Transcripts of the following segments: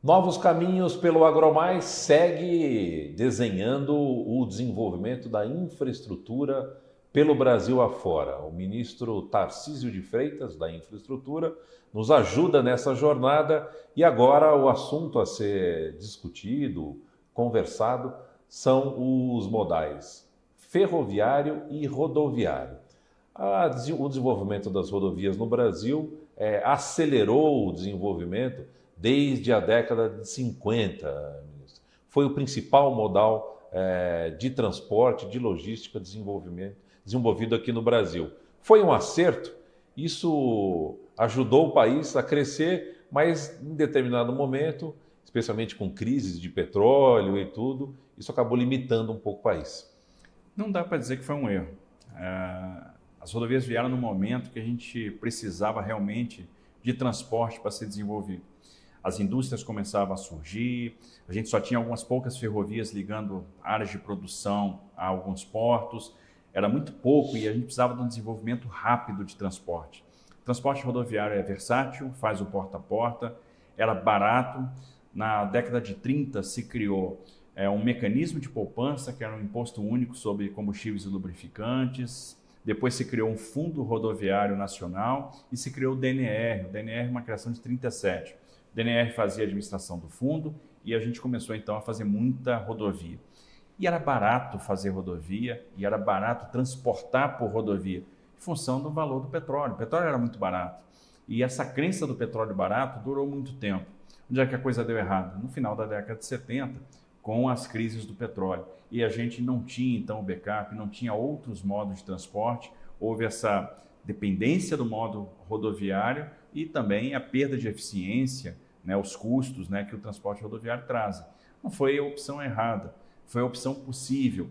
Novos Caminhos pelo Agromais segue desenhando o desenvolvimento da infraestrutura pelo Brasil afora. O ministro Tarcísio de Freitas, da Infraestrutura, nos ajuda nessa jornada e agora o assunto a ser discutido, conversado, são os modais ferroviário e rodoviário. O desenvolvimento das rodovias no Brasil acelerou o desenvolvimento desde a década de 50, ministro. Foi o principal modal de transporte, de logística, desenvolvido aqui no Brasil. Foi um acerto, isso ajudou o país a crescer, mas em determinado momento, especialmente com crises de petróleo e tudo, isso acabou limitando um pouco o país. Não dá para dizer que foi um erro. As rodovias vieram no momento que a gente precisava realmente de transporte para se desenvolver. As indústrias começavam a surgir, a gente só tinha algumas poucas ferrovias ligando áreas de produção a alguns portos, era muito pouco e a gente precisava de um desenvolvimento rápido de transporte. O transporte rodoviário é versátil, faz o porta a porta, era barato. Na década de 30 se criou um mecanismo de poupança, que era um imposto único sobre combustíveis e lubrificantes. Depois se criou um Fundo Rodoviário Nacional e se criou o DNR. O DNR é uma criação de 37. O DNR fazia a administração do fundo e a gente começou então a fazer muita rodovia. E era barato fazer rodovia e era barato transportar por rodovia, em função do valor do petróleo. O petróleo era muito barato. E essa crença do petróleo barato durou muito tempo. Onde é que a coisa deu errado? No final da década de 70, com as crises do petróleo. E a gente não tinha então o backup, não tinha outros modos de transporte, houve essa dependência do modo rodoviário e também a perda de eficiência, os custos que o transporte rodoviário traz. Não foi a opção errada, foi a opção possível.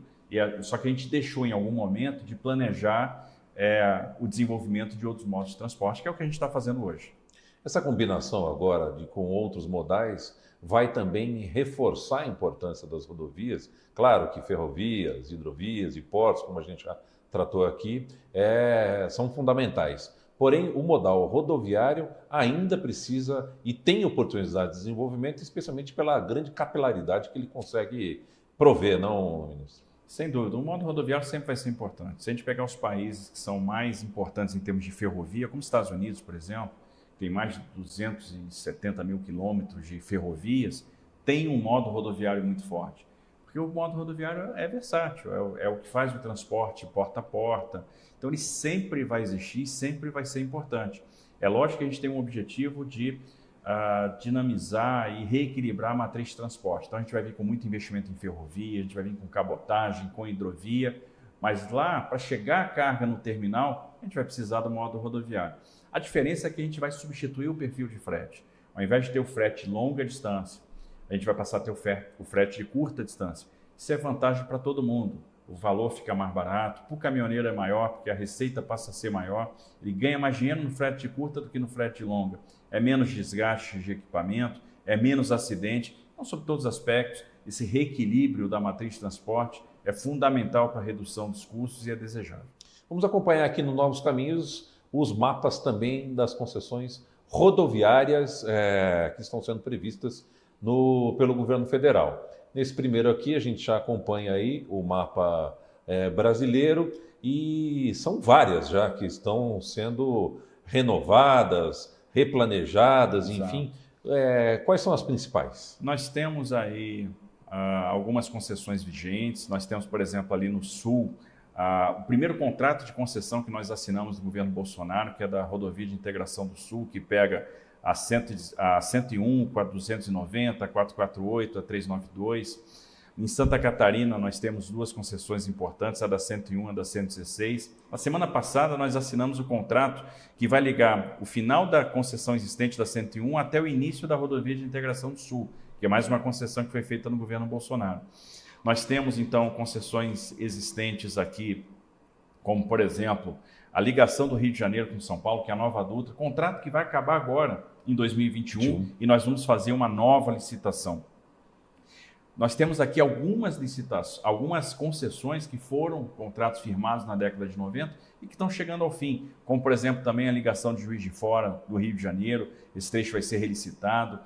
Só que a gente deixou em algum momento de planejar o desenvolvimento de outros modos de transporte, que é o que a gente está fazendo hoje. Essa combinação agora com outros modais vai também reforçar a importância das rodovias. Claro que ferrovias, hidrovias e portos, como a gente já tratou aqui, são fundamentais. Porém, o modal rodoviário ainda precisa e tem oportunidade de desenvolvimento, especialmente pela grande capilaridade que ele consegue prover, não, ministro? Sem dúvida, o modo rodoviário sempre vai ser importante. Se a gente pegar os países que são mais importantes em termos de ferrovia, como os Estados Unidos, por exemplo, tem mais de 270 mil quilômetros de ferrovias, tem um modo rodoviário muito forte. Porque o modo rodoviário é versátil, é o que faz o transporte porta a porta. Então ele sempre vai existir, sempre vai ser importante. É lógico que a gente tem um objetivo de dinamizar e reequilibrar a matriz de transporte. Então a gente vai vir com muito investimento em ferrovia, a gente vai vir com cabotagem, com hidrovia, mas lá, para chegar a carga no terminal, a gente vai precisar do modo rodoviário. A diferença é que a gente vai substituir o perfil de frete. Ao invés de ter o frete longa distância, a gente vai passar a ter o frete de curta distância. Isso é vantagem para todo mundo. O valor fica mais barato, para o caminhoneiro é maior, porque a receita passa a ser maior. Ele ganha mais dinheiro no frete de curta do que no frete de longa. É menos desgaste de equipamento, é menos acidente. Então, sobre todos os aspectos, esse reequilíbrio da matriz de transporte é fundamental para a redução dos custos e é desejável. Vamos acompanhar aqui no Novos Caminhos os mapas também das concessões rodoviárias que estão sendo previstas pelo governo federal. Nesse primeiro aqui a gente já acompanha aí o mapa brasileiro e são várias já que estão sendo renovadas, replanejadas, Exato. Enfim. Quais são as principais? Nós temos aí algumas concessões vigentes, nós temos, por exemplo, ali no Sul, o primeiro contrato de concessão que nós assinamos do governo Bolsonaro, que é da Rodovia de Integração do Sul, que pega a 101, 490, a 448, a 392. Em Santa Catarina, nós temos duas concessões importantes, a da 101 e a da 116. Na semana passada, nós assinamos o contrato que vai ligar o final da concessão existente da 101 até o início da Rodovia de Integração do Sul, que é mais uma concessão que foi feita no governo Bolsonaro. Nós temos, então, concessões existentes aqui, como, por exemplo, a ligação do Rio de Janeiro com São Paulo, que é a Nova Dutra, contrato que vai acabar agora, em 2021, e nós vamos fazer uma nova licitação. Nós temos aqui algumas licitações, algumas concessões que foram contratos firmados na década de 90 e que estão chegando ao fim, como, por exemplo, também a ligação de Juiz de Fora do Rio de Janeiro, esse trecho vai ser relicitado.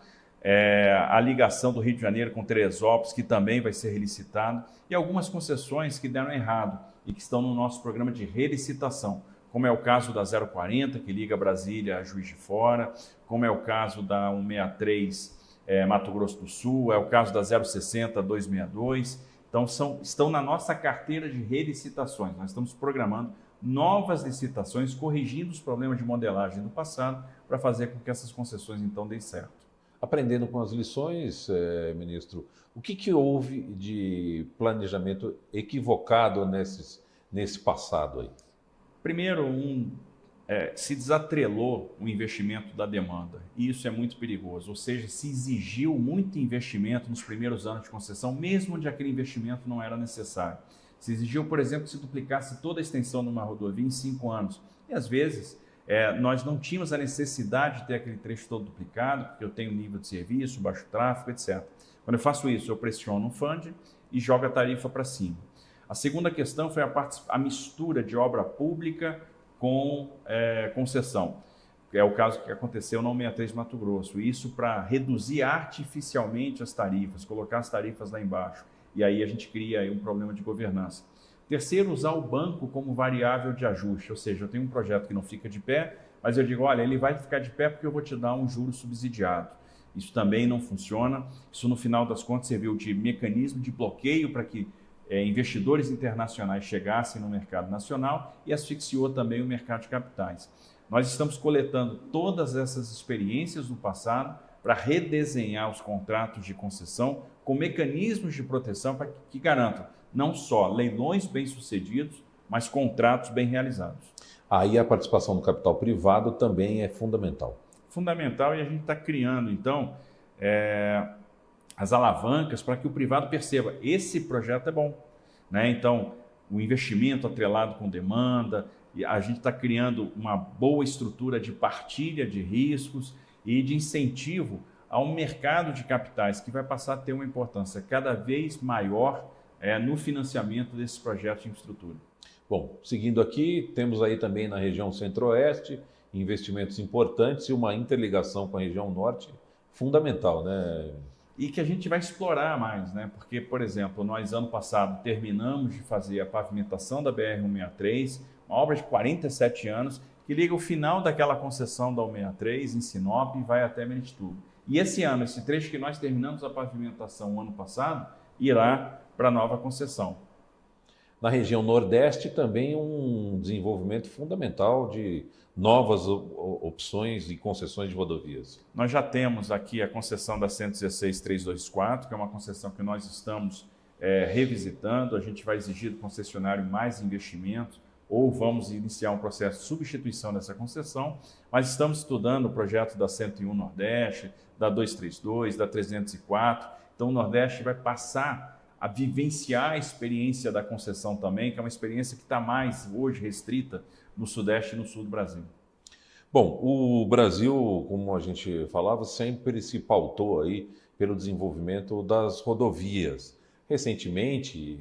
a ligação do Rio de Janeiro com Teresópolis, que também vai ser relicitado, e algumas concessões que deram errado e que estão no nosso programa de relicitação, como é o caso da 040, que liga Brasília a Juiz de Fora, como é o caso da 163 Mato Grosso do Sul, é o caso da 060 262. Então, estão na nossa carteira de relicitações. Nós estamos programando novas licitações, corrigindo os problemas de modelagem do passado, para fazer com que essas concessões, então, deem certo. Aprendendo com as lições, ministro, o que houve de planejamento equivocado nesse passado aí? Primeiro, se desatrelou o investimento da demanda, e isso é muito perigoso, ou seja, se exigiu muito investimento nos primeiros anos de concessão, mesmo onde aquele investimento não era necessário. Se exigiu, por exemplo, que se duplicasse toda a extensão de uma rodovia em 5 anos, e às vezes nós não tínhamos a necessidade de ter aquele trecho todo duplicado, porque eu tenho nível de serviço, baixo tráfego, etc. Quando eu faço isso, eu pressiono um fundo e jogo a tarifa para cima. A segunda questão foi a mistura de obra pública com concessão. É o caso que aconteceu na 163 Mato Grosso. Isso para reduzir artificialmente as tarifas, colocar as tarifas lá embaixo. E aí a gente cria aí um problema de governança. Terceiro, usar o banco como variável de ajuste. Ou seja, eu tenho um projeto que não fica de pé, mas eu digo, olha, ele vai ficar de pé porque eu vou te dar um juro subsidiado. Isso também não funciona. Isso, no final das contas, serviu de mecanismo de bloqueio para que investidores internacionais chegassem no mercado nacional e asfixiou também o mercado de capitais. Nós estamos coletando todas essas experiências do passado para redesenhar os contratos de concessão com mecanismos de proteção para que garantam não só leilões bem-sucedidos, mas contratos bem realizados. Aí a participação do capital privado também é fundamental. Fundamental, e a gente está criando, então, as alavancas para que o privado perceba, esse projeto é bom, né? Então, o investimento atrelado com demanda, e a gente está criando uma boa estrutura de partilha de riscos e de incentivo a um mercado de capitais que vai passar a ter uma importância cada vez maior no financiamento desses projetos de infraestrutura. Bom, seguindo aqui, temos aí também na região centro-oeste investimentos importantes e uma interligação com a região norte fundamental, né? E que a gente vai explorar mais, né? Porque, por exemplo, nós ano passado terminamos de fazer a pavimentação da BR-163, uma obra de 47 anos, que liga o final daquela concessão da 163 em Sinop e vai até Miritituba. E esse ano, esse trecho que nós terminamos a pavimentação ano passado, irá para a nova concessão. Na região Nordeste também um desenvolvimento fundamental de novas opções e concessões de rodovias. Nós já temos aqui a concessão da 116.324, que é uma concessão que nós estamos revisitando. A gente vai exigir do concessionário mais investimentos ou vamos iniciar um processo de substituição dessa concessão, mas estamos estudando o projeto da 101 Nordeste, da 232, da 304. Então o Nordeste vai passar a vivenciar a experiência da concessão também, que é uma experiência que está mais hoje restrita no Sudeste e no Sul do Brasil. Bom, o Brasil, como a gente falava, sempre se pautou aí pelo desenvolvimento das rodovias. Recentemente,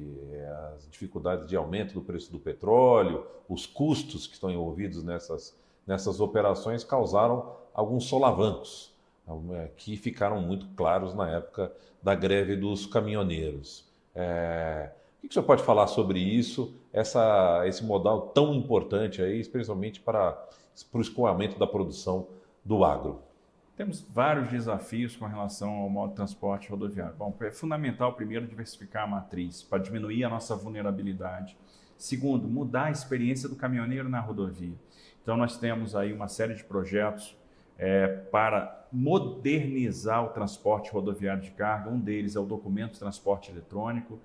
as dificuldades de aumento do preço do petróleo, os custos que estão envolvidos nessas operações causaram alguns solavancos, que ficaram muito claros na época da greve dos caminhoneiros. O que o senhor pode falar sobre isso, esse modal tão importante aí, especialmente para o escoamento da produção do agro? Temos vários desafios com relação ao modo de transporte rodoviário. Bom, é fundamental, primeiro, diversificar a matriz para diminuir a nossa vulnerabilidade. Segundo, mudar a experiência do caminhoneiro na rodovia. Então, nós temos aí uma série de projetos para modernizar o transporte rodoviário de carga. Um deles é o documento de transporte eletrônico.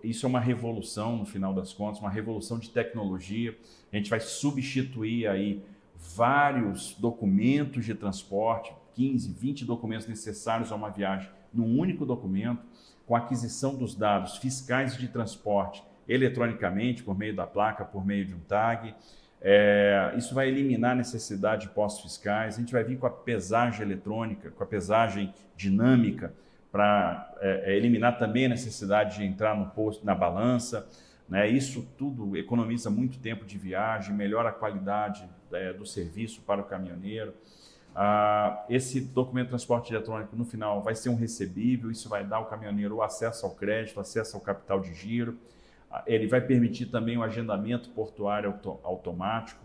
Isso é uma revolução, no final das contas, uma revolução de tecnologia. A gente vai substituir aí vários documentos de transporte, 15, 20 documentos necessários a uma viagem, num único documento, com a aquisição dos dados fiscais de transporte eletronicamente, por meio da placa, por meio de um tag. Isso vai eliminar a necessidade de postos fiscais. A gente vai vir com a pesagem eletrônica, com a pesagem dinâmica, para eliminar também a necessidade de entrar no posto, na balança. Isso tudo economiza muito tempo de viagem, melhora a qualidade do serviço para o caminhoneiro. Esse documento de transporte eletrônico, no final, vai ser um recebível, isso vai dar ao caminhoneiro o acesso ao crédito, acesso ao capital de giro. Ele vai permitir também o agendamento portuário automático.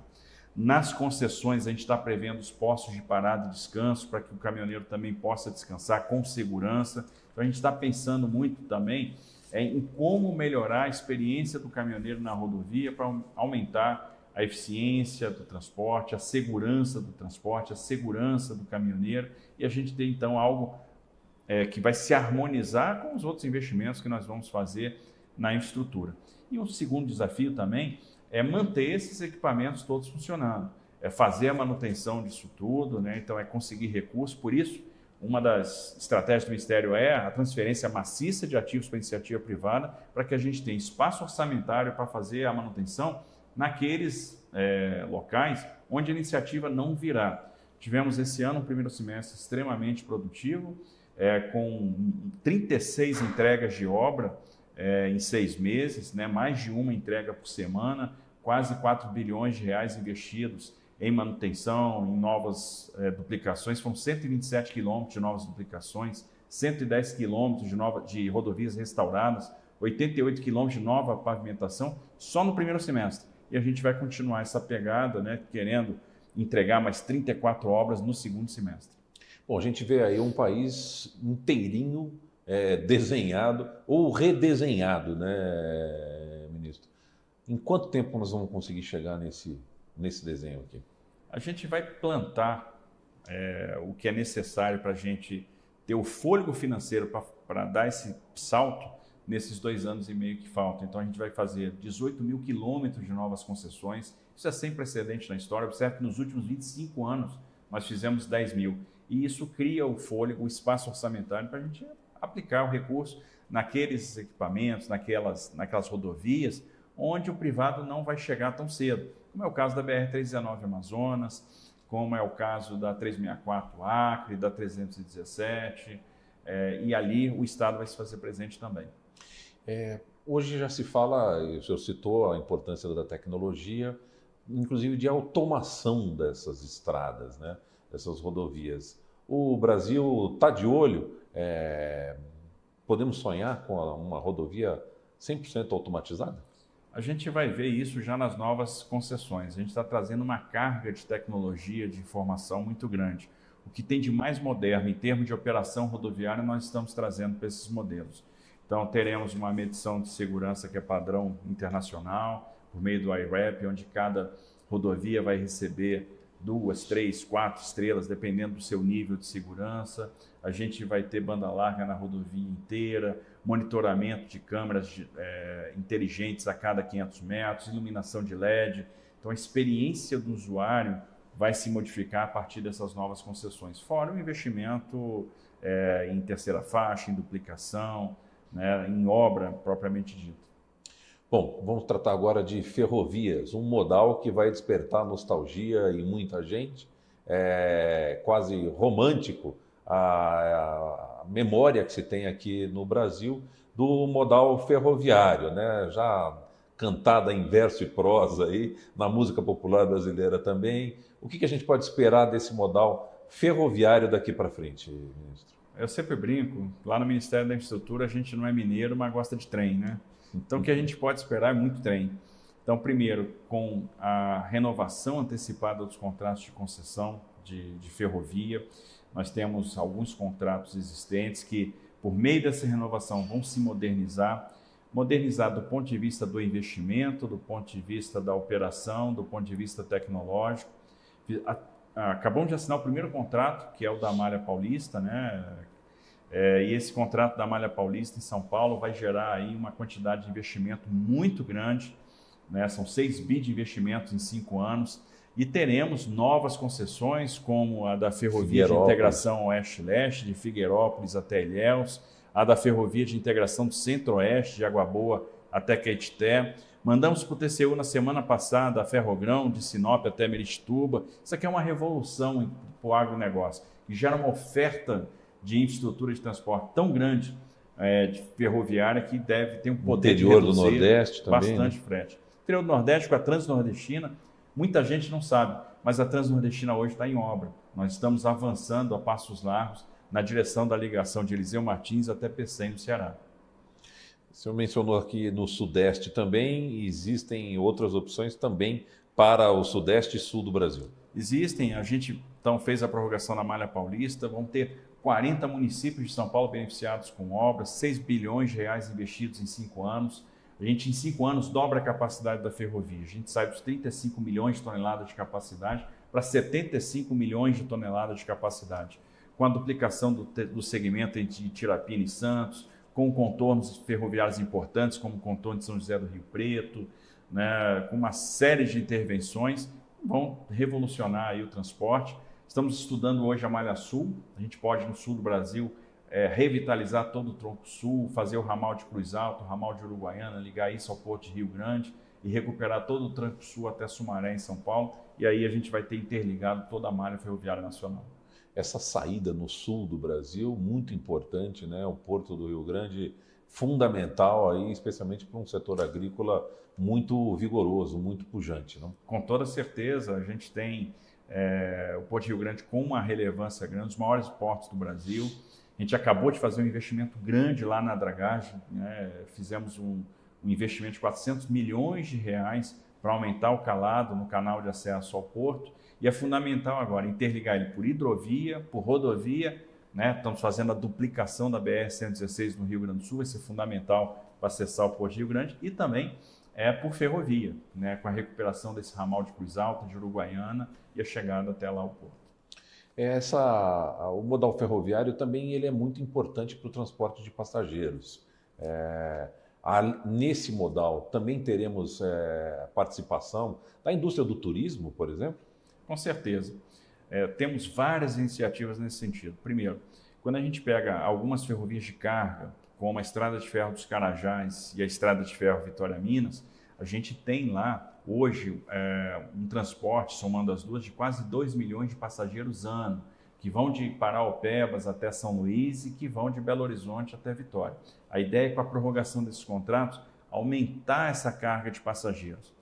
Nas concessões, a gente está prevendo os postos de parada e descanso para que o caminhoneiro também possa descansar com segurança. Então, a gente está pensando muito também em como melhorar a experiência do caminhoneiro na rodovia para aumentar a eficiência do transporte, a segurança do transporte, a segurança do caminhoneiro, e a gente tem então algo que vai se harmonizar com os outros investimentos que nós vamos fazer na infraestrutura. E um segundo desafio também é manter esses equipamentos todos funcionando, é fazer a manutenção disso tudo, né? Então é conseguir recursos. Por isso, uma das estratégias do Ministério é a transferência maciça de ativos para a iniciativa privada, para que a gente tenha espaço orçamentário para fazer a manutenção naqueles locais onde a iniciativa não virá. Tivemos esse ano um primeiro semestre extremamente produtivo, com 36 entregas de obra em 6 meses, né? Mais de uma entrega por semana, quase 4 bilhões de reais investidos em manutenção, em novas duplicações. Foram 127 quilômetros de novas duplicações, 110 quilômetros de rodovias restauradas, 88 quilômetros de nova pavimentação, só no primeiro semestre. E a gente vai continuar essa pegada, né, querendo entregar mais 34 obras no segundo semestre. Bom, a gente vê aí um país inteirinho desenhado ou redesenhado, né, ministro? Em quanto tempo nós vamos conseguir chegar nesse desenho aqui? A gente vai plantar o que é necessário para a gente ter o fôlego financeiro para dar esse salto nesses 2 anos e meio que faltam. Então a gente vai fazer 18 mil quilômetros de novas concessões. Isso é sem precedente na história. Observe que nos últimos 25 anos nós fizemos 10 mil. E isso cria o fôlego, o espaço orçamentário para a gente aplicar o recurso naqueles equipamentos, naquelas rodovias, onde o privado não vai chegar tão cedo. Como é o caso da BR-319 Amazonas, como é o caso da 364 Acre, da 317, e ali o Estado vai se fazer presente também. Hoje já se fala, o senhor citou a importância da tecnologia, inclusive de automação dessas estradas, né? Dessas rodovias. O Brasil está de olho, podemos sonhar com uma rodovia 100% automatizada? A gente vai ver isso já nas novas concessões. A gente está trazendo uma carga de tecnologia, de informação muito grande. O que tem de mais moderno em termos de operação rodoviária, nós estamos trazendo para esses modelos. Então, teremos uma medição de segurança que é padrão internacional, por meio do IRAP, onde cada rodovia vai receber 2, 3, 4 estrelas, dependendo do seu nível de segurança. A gente vai ter banda larga na rodovia inteira, monitoramento de câmeras inteligentes a cada 500 metros, iluminação de LED. Então, a experiência do usuário vai se modificar a partir dessas novas concessões. Fora o investimento em terceira faixa, em duplicação, né, em obra propriamente dita. Bom, vamos tratar agora de ferrovias, um modal que vai despertar nostalgia em muita gente, quase romântico a memória que se tem aqui no Brasil do modal ferroviário, né? Já cantada em verso e prosa aí, na música popular brasileira também. O que a gente pode esperar desse modal ferroviário daqui para frente, ministro? Eu sempre brinco, lá no Ministério da Infraestrutura a gente não é mineiro, mas gosta de trem, né? Então o que a gente pode esperar é muito trem. Então, primeiro, com a renovação antecipada dos contratos de concessão de ferrovia, nós temos alguns contratos existentes que, por meio dessa renovação, vão se modernizar do ponto de vista do investimento, do ponto de vista da operação, do ponto de vista tecnológico. Acabamos de assinar o primeiro contrato, que é o da Malha Paulista, né? E esse contrato da Malha Paulista em São Paulo vai gerar aí uma quantidade de investimento muito grande, né? São 6 bi de investimentos em 5 anos. E teremos novas concessões, como a da Ferrovia de Integração Oeste-Leste, de Figueirópolis até Ilhéus, a da Ferrovia de Integração do Centro-Oeste, de Água-Boa até Caetité. Mandamos para o TCU na semana passada a Ferrogrão, de Sinop até Miritituba. Isso aqui é uma revolução para o agronegócio, que gera uma oferta de infraestrutura de transporte tão grande, de ferroviária, que deve ter um poder de reduzir do Nordeste também, bastante frete. Interior do Nordeste, com a Transnordestina, Muita gente não sabe, mas a Transnordestina hoje está em obra. Nós estamos avançando a passos largos na direção da ligação de Eliseu Martins até Pecém, no Ceará. O senhor mencionou aqui no Sudeste também, existem outras opções também para o Sudeste e Sul do Brasil. Existem, a gente então fez a prorrogação na Malha Paulista, vão ter 40 municípios de São Paulo beneficiados com obras, 6 bilhões de reais investidos em 5 anos. A gente, em 5 anos, dobra a capacidade da ferrovia. A gente sai dos 35 milhões de toneladas de capacidade para 75 milhões de toneladas de capacidade, com a duplicação do segmento entre Tirapina e Santos, com contornos ferroviários importantes, como o contorno de São José do Rio Preto, né, com uma série de intervenções que vão revolucionar aí o transporte. Estamos estudando hoje a Malha Sul. A gente pode, no sul do Brasil, revitalizar todo o tronco sul, fazer o ramal de Cruz Alta, o ramal de Uruguaiana, ligar isso ao Porto de Rio Grande e recuperar todo o tronco sul até Sumaré, em São Paulo. E aí a gente vai ter interligado toda a malha ferroviária nacional. Essa saída no sul do Brasil, muito importante, né? O Porto do Rio Grande, fundamental aí, especialmente para um setor agrícola muito vigoroso, muito pujante, não? Com toda certeza, a gente tem o Porto de Rio Grande com uma relevância grande, os maiores portos do Brasil. A gente acabou de fazer um investimento grande lá na dragagem, né? Fizemos um investimento de 400 milhões de reais para aumentar o calado no canal de acesso ao porto. E é fundamental agora interligar ele por hidrovia, por rodovia, né? Estamos fazendo a duplicação da BR-116 no Rio Grande do Sul, vai ser fundamental para acessar o Porto de Rio Grande, e também por ferrovia, né? Com a recuperação desse ramal de Cruz Alta, de Uruguaiana e a chegada até lá ao porto. O modal ferroviário também ele é muito importante para o transporte de passageiros. Nesse modal também teremos participação da indústria do turismo, por exemplo? Com certeza. Temos várias iniciativas nesse sentido. Primeiro, quando a gente pega algumas ferrovias de carga, como a Estrada de Ferro dos Carajás e a Estrada de Ferro Vitória-Minas, a gente tem lá hoje um transporte, somando as duas, de quase 2 milhões de passageiros ano, que vão de Paraopebas até São Luís e que vão de Belo Horizonte até Vitória. A ideia é, com a prorrogação desses contratos, aumentar essa carga de passageiros.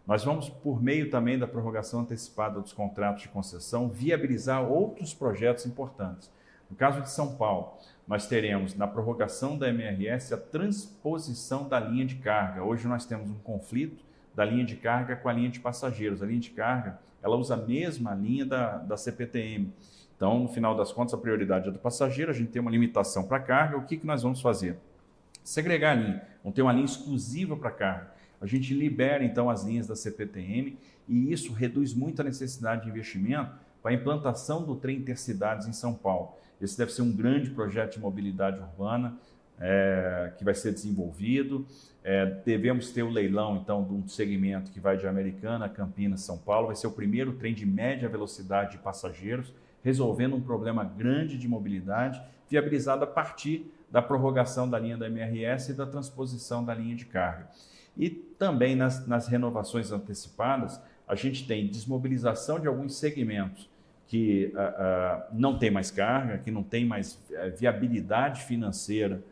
Nós vamos, por meio também da prorrogação antecipada dos contratos de concessão, viabilizar outros projetos importantes. No caso de São Paulo, nós teremos, na prorrogação da MRS, a transposição da linha de carga. Hoje nós temos um conflito da linha de carga com a linha de passageiros. A linha de carga, ela usa a mesma linha da CPTM. Então, no final das contas, a prioridade é do passageiro, a gente tem uma limitação para carga. O que nós vamos fazer? Segregar a linha. Vamos ter uma linha exclusiva para carga. A gente libera, então, as linhas da CPTM e isso reduz muito a necessidade de investimento para a implantação do trem intercidades em São Paulo. Esse deve ser um grande projeto de mobilidade urbana que vai ser desenvolvido. Devemos ter o leilão, então, de um segmento que vai de Americana a Campinas, São Paulo. Vai ser o primeiro trem de média velocidade de passageiros, resolvendo um problema grande de mobilidade, viabilizado a partir da prorrogação da linha da MRS e da transposição da linha de carga. E também nas renovações antecipadas, a gente tem desmobilização de alguns segmentos que não tem mais carga, que não tem mais viabilidade financeira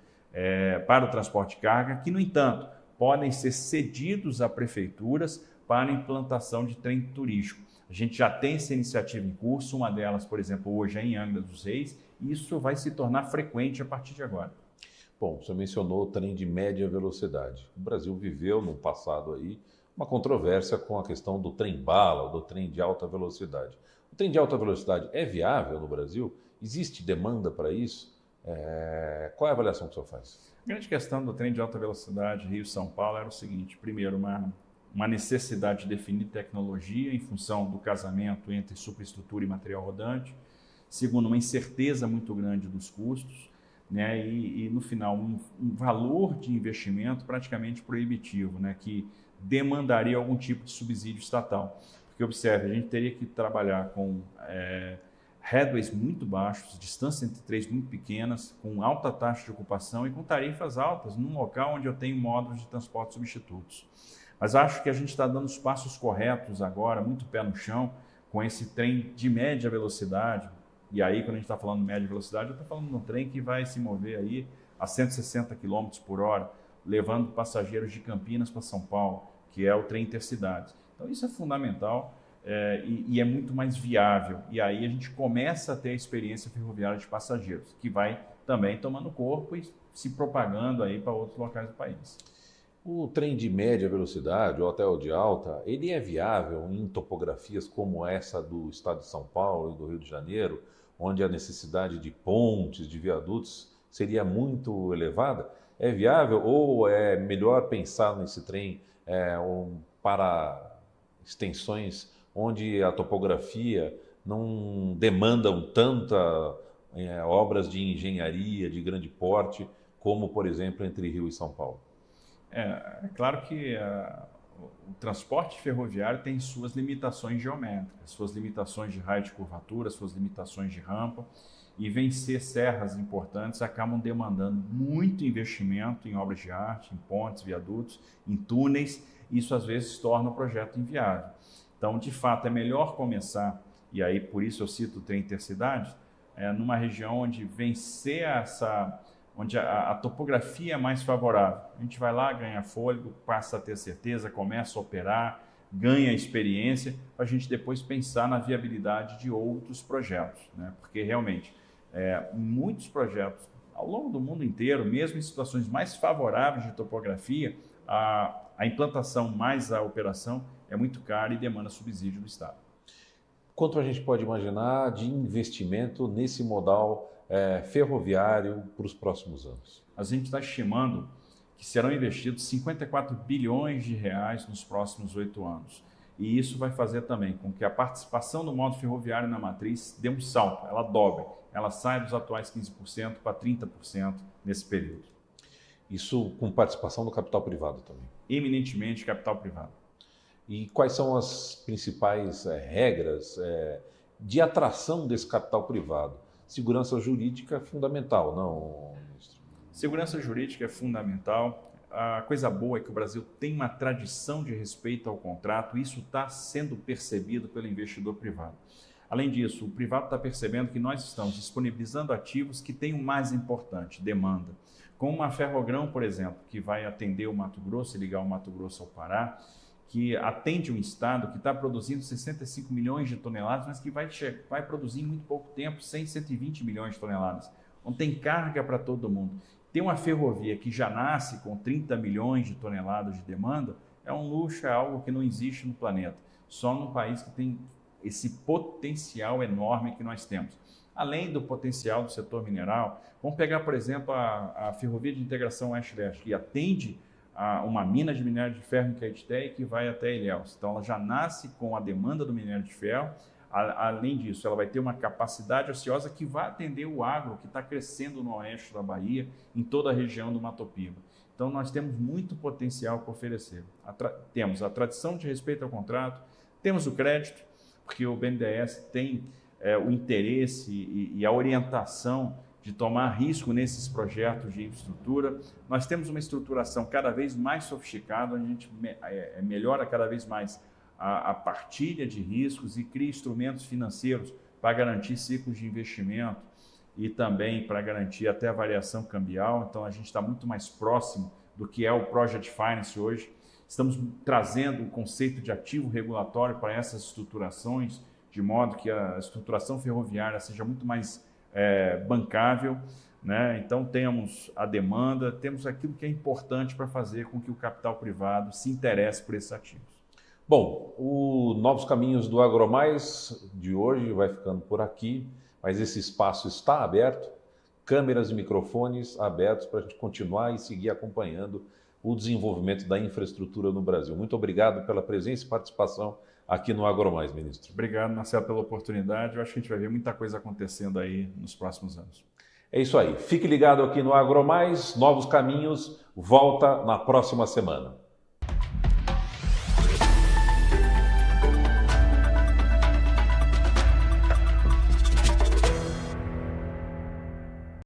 para o transporte de carga, que, no entanto, podem ser cedidos a prefeituras para a implantação de trem turístico. A gente já tem essa iniciativa em curso, uma delas, por exemplo, hoje é em Angra dos Reis, e isso vai se tornar frequente a partir de agora. Bom, você mencionou o trem de média velocidade. O Brasil viveu no passado aí uma controvérsia com a questão do trem-bala, do trem de alta velocidade. O trem de alta velocidade é viável no Brasil? Existe demanda para isso? Qual é a avaliação que o senhor faz? A grande questão do trem de alta velocidade Rio-São Paulo era o seguinte: primeiro, uma necessidade de definir tecnologia em função do casamento entre superestrutura e material rodante. Segundo, uma incerteza muito grande dos custos, né? E no final, um valor de investimento praticamente proibitivo, né? Que demandaria algum tipo de subsídio estatal. Porque, observe, a gente teria que trabalhar com headways muito baixos, distâncias entre trens muito pequenas, com alta taxa de ocupação e com tarifas altas, num local onde eu tenho módulos de transporte substitutos. Mas acho que a gente está dando os passos corretos agora, muito pé no chão, com esse trem de média velocidade. E aí, quando a gente está falando de média velocidade, eu estou falando de um trem que vai se mover aí a 160 km por hora, levando passageiros de Campinas para São Paulo, que é o trem intercidades. Então isso é fundamental e é muito mais viável. E aí a gente começa a ter a experiência ferroviária de passageiros, que vai também tomando corpo e se propagando aí para outros locais do país. O trem de média velocidade, ou até o de alta, ele é viável em topografias como essa do estado de São Paulo e do Rio de Janeiro, onde a necessidade de pontes, de viadutos, seria muito elevada? É viável ou é melhor pensar nesse trem para extensões onde a topografia não demandam tanta obras de engenharia de grande porte, como, por exemplo, entre Rio e São Paulo? É claro que o transporte ferroviário tem suas limitações geométricas, suas limitações de raio de curvatura, suas limitações de rampa, e vencer serras importantes acabam demandando muito investimento em obras de arte, em pontes, viadutos, em túneis, e isso às vezes torna o projeto inviável. Então, de fato, é melhor começar, e aí por isso eu cito o trem intercidades, numa região onde vencer onde a topografia é mais favorável. A gente vai lá, ganha fôlego, passa a ter certeza, começa a operar, ganha experiência, para a gente depois pensar na viabilidade de outros projetos, né? Porque realmente, muitos projetos ao longo do mundo inteiro, mesmo em situações mais favoráveis de topografia, a implantação mais a operação é muito cara e demanda subsídio do Estado. Quanto a gente pode imaginar de investimento nesse modal ferroviário para os próximos anos? A gente está estimando que serão investidos 54 bilhões de reais nos próximos 8 anos. E isso vai fazer também com que a participação do modo ferroviário na matriz dê um salto, ela dobre, ela sai dos atuais 15% para 30% nesse período. Isso com participação do capital privado também? Eminentemente capital privado. E quais são as principais regras de atração desse capital privado? Segurança jurídica é fundamental, não, ministro? Segurança jurídica é fundamental. A coisa boa é que o Brasil tem uma tradição de respeito ao contrato, e isso está sendo percebido pelo investidor privado. Além disso, o privado está percebendo que nós estamos disponibilizando ativos que têm o mais importante, demanda. Como uma Ferrogrão, por exemplo, que vai atender o Mato Grosso e ligar o Mato Grosso ao Pará, que atende um estado que está produzindo 65 milhões de toneladas, mas que vai produzir em muito pouco tempo 120 milhões de toneladas. Então tem carga para todo mundo. Ter uma ferrovia que já nasce com 30 milhões de toneladas de demanda é um luxo, é algo que não existe no planeta. Só num país que tem esse potencial enorme que nós temos. Além do potencial do setor mineral, vamos pegar, por exemplo, a Ferrovia de Integração Oeste-Leste, que atende a uma mina de minério de ferro em Caetité que vai até Ilhéus. Então, ela já nasce com a demanda do minério de ferro. Além disso, ela vai ter uma capacidade ociosa que vai atender o agro, que está crescendo no oeste da Bahia, em toda a região do Mato Piba. Então, nós temos muito potencial para oferecer. Temos a tradição de respeito ao contrato, temos o crédito, porque o BNDES tem o interesse e a orientação de tomar risco nesses projetos de infraestrutura. Nós temos uma estruturação cada vez mais sofisticada, a gente melhora cada vez mais a partilha de riscos e cria instrumentos financeiros para garantir ciclos de investimento e também para garantir até a variação cambial. Então, a gente está muito mais próximo do que é o Project Finance hoje. Estamos trazendo o conceito de ativo regulatório para essas estruturações, de modo que a estruturação ferroviária seja muito mais bancável, né? Então, temos a demanda, temos aquilo que é importante para fazer com que o capital privado se interesse por esses ativos. Bom, o Novos Caminhos do AgroMais de hoje vai ficando por aqui, mas esse espaço está aberto, câmeras e microfones abertos para a gente continuar e seguir acompanhando o desenvolvimento da infraestrutura no Brasil. Muito obrigado pela presença e participação aqui no AgroMais, ministro. Obrigado, Marcelo, pela oportunidade. Eu acho que a gente vai ver muita coisa acontecendo aí nos próximos anos. É isso aí. Fique ligado aqui no AgroMais. Novos Caminhos volta na próxima semana.